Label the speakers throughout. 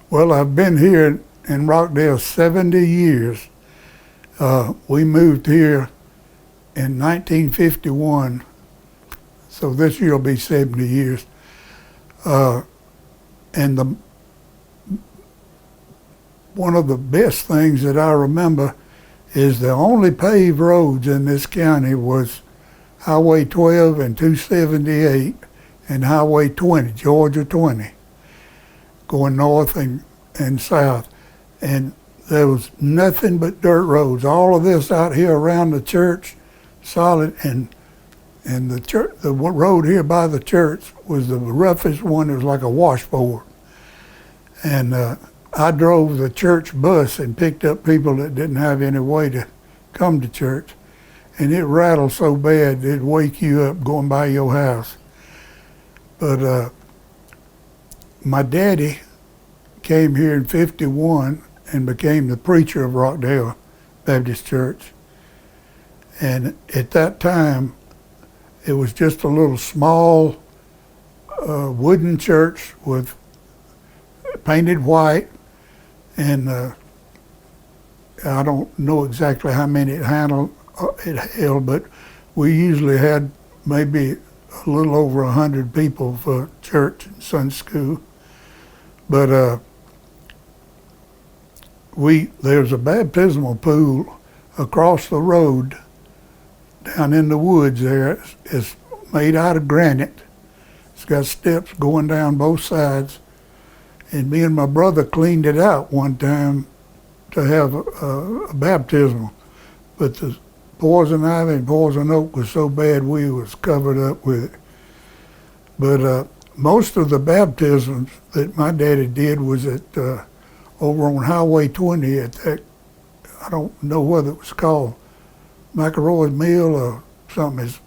Speaker 1: Well, I've been here in Rockdale 70 years. We moved here in 1951, so this year will be 70 years. And one of the best things that I remember is the only paved roads in this county was Highway 12 and 278 and Highway 20, Georgia 20, going north and south. And there was nothing but dirt roads. All of this out here around the church, solid, and the church, the road here by the church was the roughest one. It was like a washboard. And I drove the church bus and picked up people that didn't have any way to come to church. And it rattled so bad it'd wake you up going by your house. But my daddy came here in '51 and became the preacher of Rockdale Baptist Church. And at that time, it was just a little small wooden church with painted white, and I don't know exactly how many it held, but we usually had maybe a little over 100 people for church and Sunday school. But there's a baptismal pool across the road down in the woods there. It's made out of granite. It's got steps going down both sides. And me and my brother cleaned it out one time to have a baptismal. But the poison ivy and poison oak was so bad we was covered up with it. But most of the baptisms that my daddy did was at over on Highway 20 at that, I don't know whether it was called McElroy's Mill or something. It's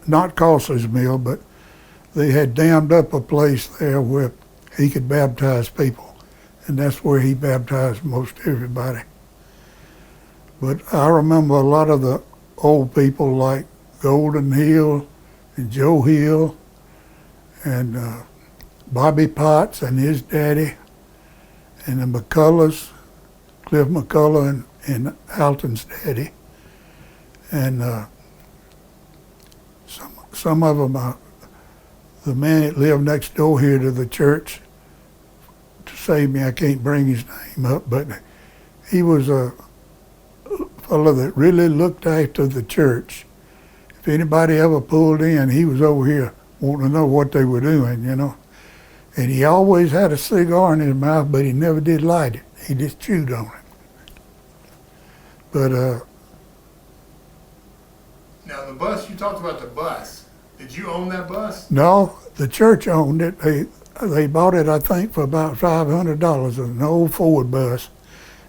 Speaker 1: not Costly's Mill, but they had dammed up a place there where he could baptize people, and that's where he baptized most everybody. But I remember a lot of the old people like Golden Hill and Joe Hill and Bobby Potts and his daddy, and the McCullers, Cliff McCullough and Alton's daddy. And some of them, the man that lived next door here to the church, to save me, I can't bring his name up, but he was a fellow that really looked after the church. If anybody ever pulled in, he was over here wanting to know what they were doing, you know. And he always had a cigar in his mouth, but he never did light it. He just chewed on it. But
Speaker 2: now the bus, you talked about the bus. Did you own that bus?
Speaker 1: no, the church owned it. They bought it, I think, for about $500, an old Ford bus.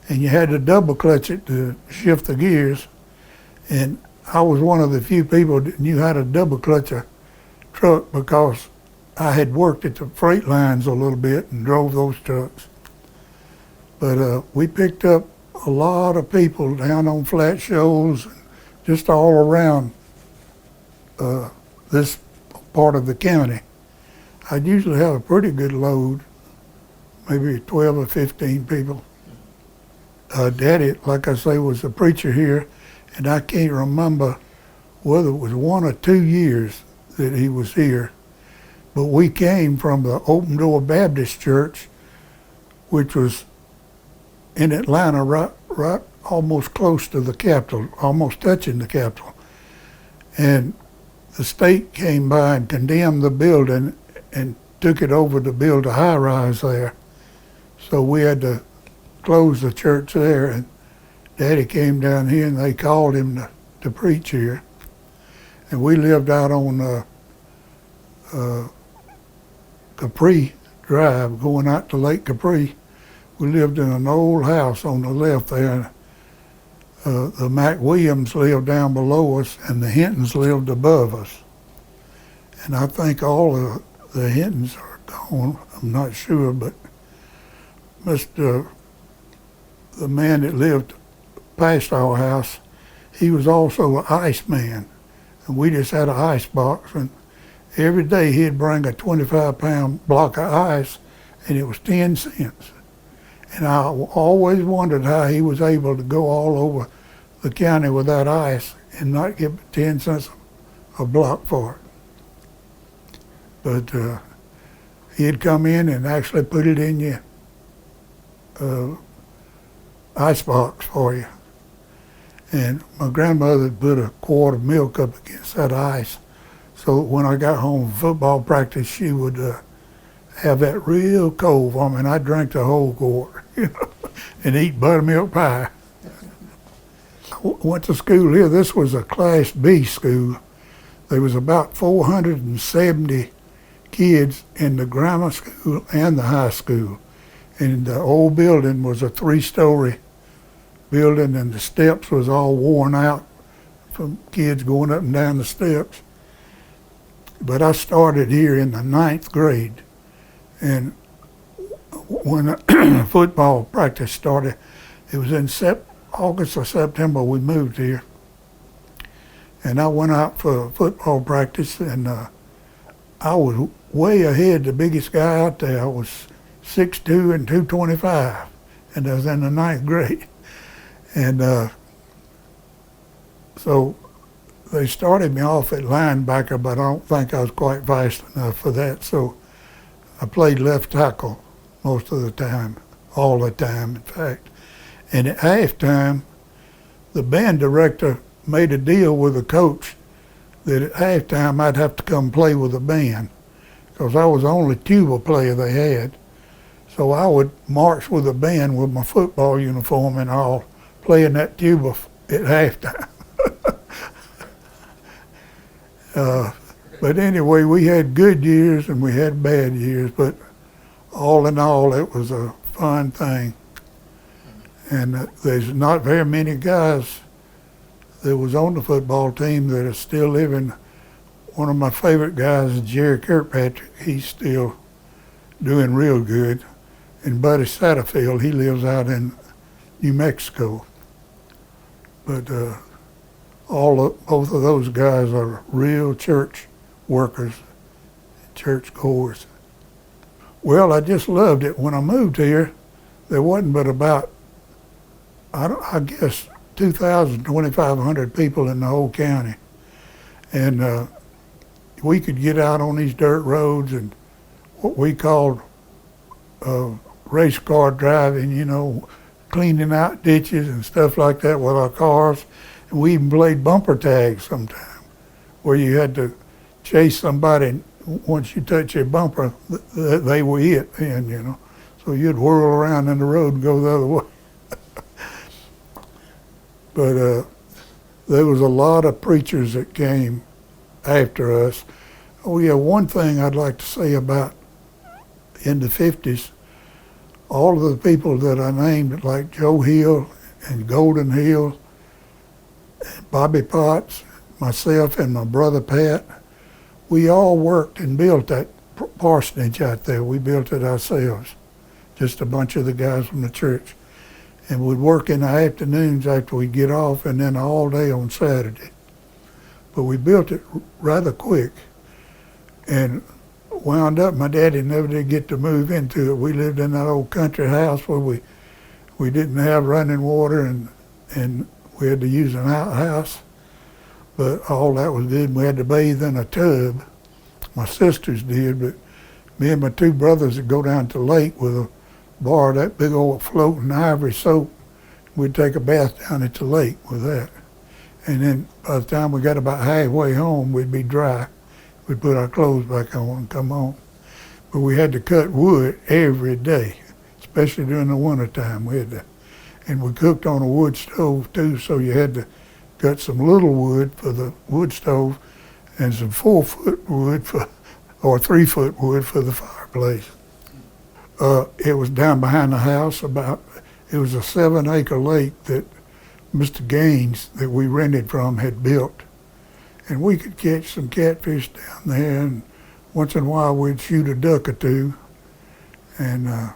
Speaker 1: And you had to double clutch it to shift the gears. And I was one of the few people that knew how to double clutch a truck because I had worked at the freight lines a little bit and drove those trucks. But we picked up a lot of people down on Flat Shoals, just all around this part of the county. I'd usually have a pretty good load, maybe 12 or 15 people. Daddy, like I say, was a preacher here, and I can't remember whether it was 1 or 2 years that he was here. But we came from the Open Door Baptist Church, which was in Atlanta, right almost close to the Capitol, almost touching the Capitol. And the state came by and condemned the building and took it over to build a high-rise there. So we had to close the church there, and Daddy came down here and they called him to preach here. And we lived out on Capri Drive, going out to Lake Capri. We lived in an old house on the left there. The McWilliams lived down below us, and the Hintons lived above us. And I think all of the Hintons are gone. I'm not sure, but the man that lived past our house, he was also an ice man. And we just had an ice box, and every day he'd bring a 25-pound block of ice, and it was 10 cents. And I always wondered how he was able to go all over the county without ice and not get 10 cents a block for it. But he'd come in and actually put it in your ice box for you. And my grandmother put a quart of milk up against that ice. So when I got home from football practice, she would have that real cold for me, and I drank the whole quart, and eat buttermilk pie. I went to school here. This was a Class B school. There was about 470 kids in the grammar school and the high school. And the old building was a 3-story building, and the steps was all worn out from kids going up and down the steps. But I started here in the 9th grade. And when football practice started, it was in August or September we moved here. And I went out for football practice, and I was way ahead. The biggest guy out there, I was 6'2" and 225, and I was in the 9th grade. And so they started me off at linebacker, but I don't think I was quite fast enough for that. So I played left tackle most of the time, all the time, in fact. And at halftime, the band director made a deal with the coach that at halftime I'd have to come play with the band, because I was the only tuba player they had. So I would march with the band with my football uniform and all, playing that tuba at halftime. But anyway, we had good years and we had bad years, but all in all, it was a fun thing. And there's not very many guys that was on the football team that are still living. One of my favorite guys is Jerry Kirkpatrick. He's still doing real good. And Buddy Satterfield, he lives out in New Mexico. But both of those guys are real church workers, church goers. Well, I just loved it. When I moved here, there wasn't but about, I guess, 2,000, 2,500 people in the whole county. And we could get out on these dirt roads and what we called race car driving, cleaning out ditches and stuff like that with our cars. And we even played bumper tags sometime, where you had to chase somebody. Once you touch your bumper, they were it then, So you'd whirl around in the road and go the other way. But there was a lot of preachers that came after us. Oh yeah, one thing I'd like to say about in the 50s, all of the people that I named, like Joe Hill and Golden Hill, and Bobby Potts, myself and my brother Pat, we all worked and built that parsonage out there. We built it ourselves, just a bunch of the guys from the church. And we'd work in the afternoons after we'd get off, and then all day on Saturday. But we built it rather quick, and wound up, my daddy never did get to move into it. We lived in that old country house where we didn't have running water, and we had to use an outhouse. But all that was good. We had to bathe in a tub. My sisters did, but me and my two brothers would go down to the lake with a bar, that big old floating ivory soap. We'd take a bath down at the lake with that. And then by the time we got about halfway home, we'd be dry. We'd put our clothes back on and come home. But we had to cut wood every day, especially during the winter time. And we cooked on a wood stove too, so you had to cut some little wood for the wood stove and some 4-foot wood or 3-foot wood for the fireplace. It was down behind the house it was a 7-acre lake that Mr. Gaines, that we rented from, had built. And we could catch some catfish down there, and once in a while we'd shoot a duck or two. And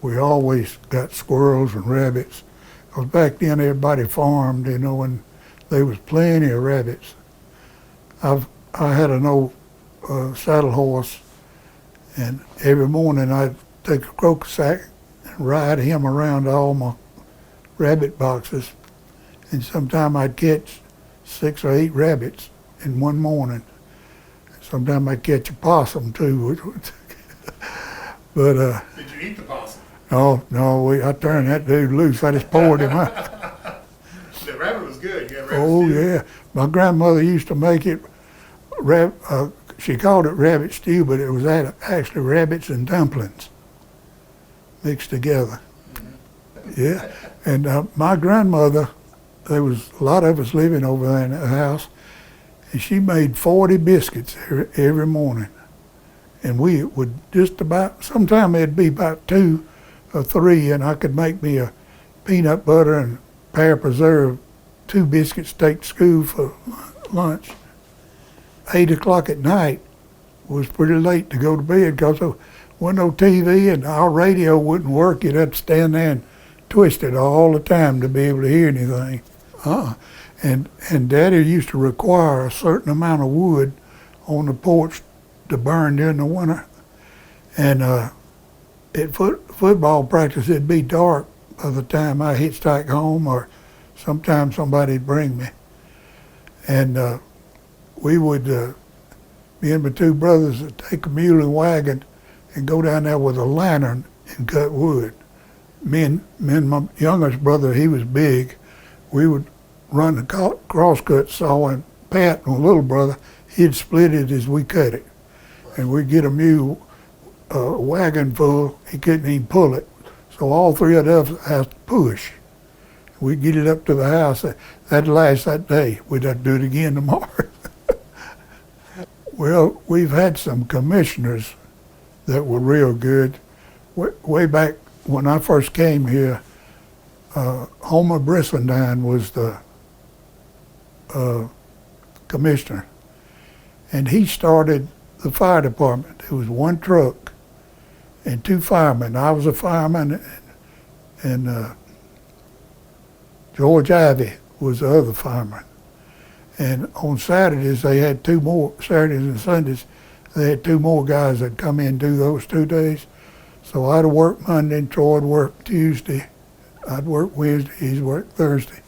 Speaker 1: we always got squirrels and rabbits. Because back then everybody farmed, and there was plenty of rabbits. I had an old saddle horse, and every morning I'd take a croquet sack and ride him around all my rabbit boxes. And sometime I'd catch 6 or 8 rabbits in one morning. Sometime I'd catch a possum too. But
Speaker 2: Did you eat the possum?
Speaker 1: no, I turned that dude loose. I just poured him out.
Speaker 2: The rabbit was good. You had rabbit
Speaker 1: Oh
Speaker 2: stew?
Speaker 1: yeah, my grandmother used to make it. She called it rabbit stew, but it was actually rabbits and dumplings mixed together. Yeah, and my grandmother, there was a lot of us living over there in the house, and she made 40 biscuits every morning. And we would just about, sometime it'd be about 2 or 3, and I could make me a peanut butter and pear preserve, 2 biscuits to take to school for lunch. 8 o'clock at night was pretty late to go to bed because there wasn't no TV and our radio wouldn't work. You'd have to stand there and twist it all the time to be able to hear anything. And Daddy used to require a certain amount of wood on the porch to burn during the winter. And at football practice, it'd be dark by the time I hitchhiked home, or sometimes somebody'd bring me. And we would, me and my 2 brothers would take a mule and wagon and go down there with a lantern and cut wood. Me and my youngest brother, he was big, we would run the crosscut saw, and Pat, my little brother, he'd split it as we cut it. And we'd get a mule, a wagon full, he couldn't even pull it. So all 3 of us had to push. We'd get it up to the house. That'd last that day. We'd have to do it again tomorrow. Well, we've had some commissioners that were real good. Way back when I first came here, Homer Brissendine was the commissioner. And he started the fire department. It was 1 truck and 2 firemen. I was a fireman, and George Ivy was the other fireman. And on Saturdays, they had 2 more, Saturdays and Sundays, they had 2 more guys that come in and do those 2 days. So I'd work Monday, and Troy'd work Tuesday. I'd work Wednesday, he'd work Thursday.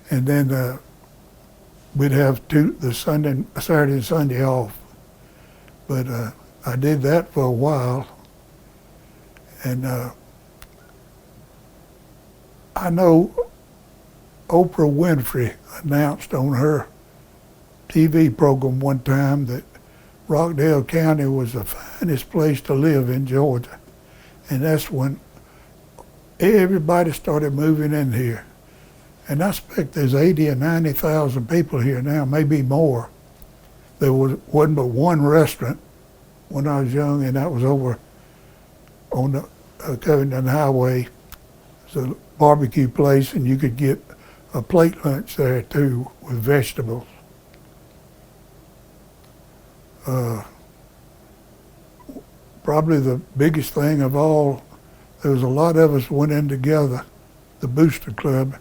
Speaker 1: And then we'd have Saturday and Sunday off. But I did that for a while. And I know Oprah Winfrey announced on her TV program one time that Rockdale County was the finest place to live in Georgia. And that's when everybody started moving in here. And I expect there's 80 or 90,000 people here now, maybe more. There wasn't but 1 restaurant when I was young, and that was over on the Covington Highway. It's a barbecue place, and you could get a plate lunch there too with vegetables. Probably the biggest thing of all, there was a lot of us went in together, the Booster Club,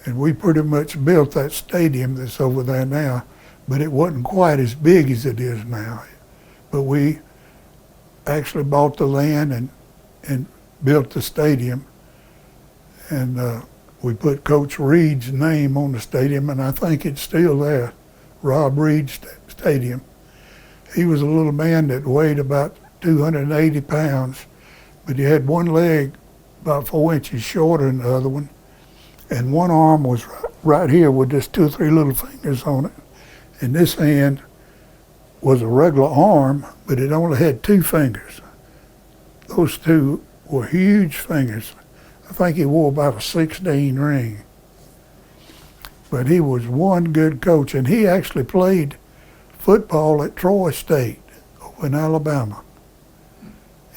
Speaker 1: and we pretty much built that stadium that's over there now, but it wasn't quite as big as it is now. But we actually bought the land and built the stadium, and we put Coach Reed's name on the stadium, and I think it's still there, Rob Reed Stadium. He was a little man that weighed about 280 pounds, but he had 1 leg about 4 inches shorter than the other one, and 1 arm was right here with just 2 or 3 little fingers on it. And this hand was a regular arm, but it only had 2 fingers. Those 2 were huge fingers. I think he wore about a 16 ring. But he was one good coach, and he actually played football at Troy State over in Alabama.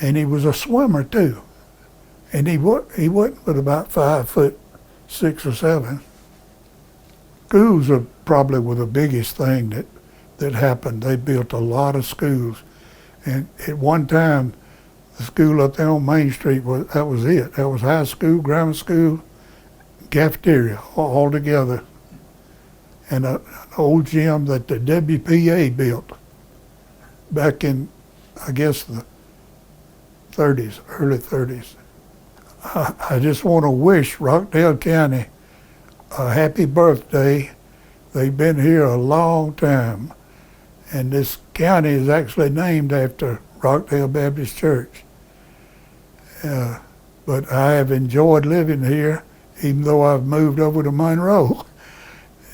Speaker 1: And he was a swimmer too. And he wasn't but about 5'6" or 7. Schools are probably were the biggest thing that happened. They built a lot of schools. And at one time, the school up there on Main Street, that was it. That was high school, grammar school, cafeteria, all together. And an old gym that the WPA built back in, I guess, the 30s, early 30s. I just want to wish Rockdale County a happy birthday. They've been here a long time, and this county is actually named after Rockdale Baptist Church. But I have enjoyed living here, even though I've moved over to Monroe.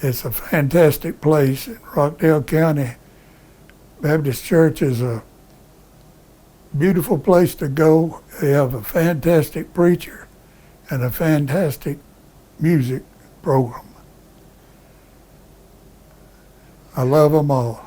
Speaker 1: It's a fantastic place in Rockdale County. Baptist Church is a beautiful place to go. They have a fantastic preacher and a fantastic music program. I love them all.